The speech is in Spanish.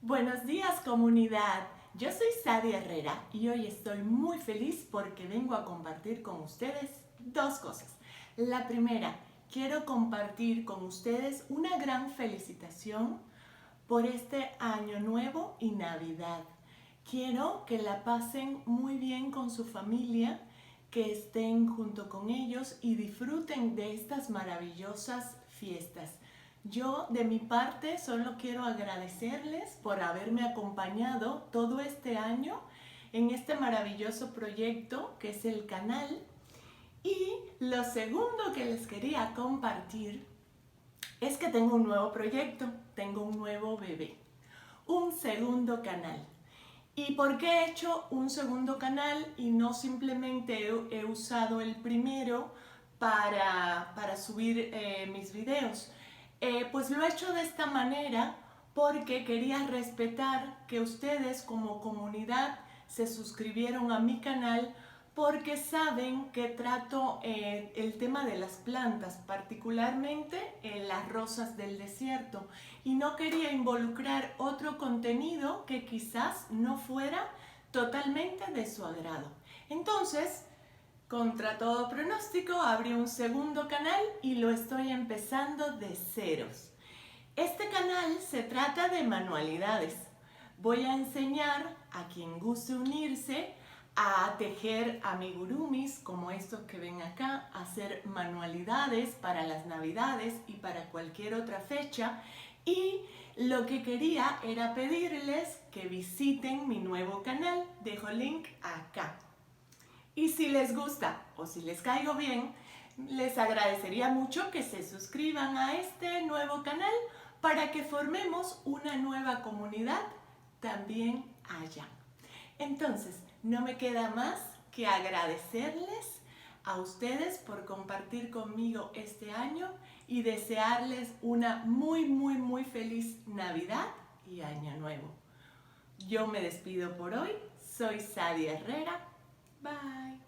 Buenos días, comunidad. Yo soy Sadia Herrera y hoy estoy muy feliz porque vengo a compartir con ustedes dos cosas. La primera, quiero compartir con ustedes una gran felicitación por este año nuevo y Navidad. Quiero que la pasen muy bien con su familia, que estén junto con ellos y disfruten de estas maravillosas fiestas. Yo, de mi parte, solo quiero agradecerles por haberme acompañado todo este año en este maravilloso proyecto que es el canal. Y lo segundo que les quería compartir es que tengo un nuevo proyecto, tengo un nuevo bebé, un segundo canal. ¿Y por qué he hecho un segundo canal y no simplemente he usado el primero para subir mis videos? Pues lo he hecho de esta manera porque quería respetar que ustedes como comunidad se suscribieron a mi canal porque saben que trato el tema de las plantas, particularmente las rosas del desierto, y no quería involucrar otro contenido que quizás no fuera totalmente de su agrado. Entonces, contra todo pronóstico, abrí un segundo canal y lo estoy empezando de ceros. Este canal se trata de manualidades. Voy a enseñar a quien guste unirse a tejer amigurumis como estos que ven acá, a hacer manualidades para las navidades y para cualquier otra fecha. Y lo que quería era pedirles que visiten mi nuevo canal. Dejo link acá. Y si les gusta o si les caigo bien, les agradecería mucho que se suscriban a este nuevo canal para que formemos una nueva comunidad también allá. Entonces, no me queda más que agradecerles a ustedes por compartir conmigo este año y desearles una muy feliz Navidad y Año Nuevo. Yo me despido por hoy. Soy Sadia Herrera. Bye.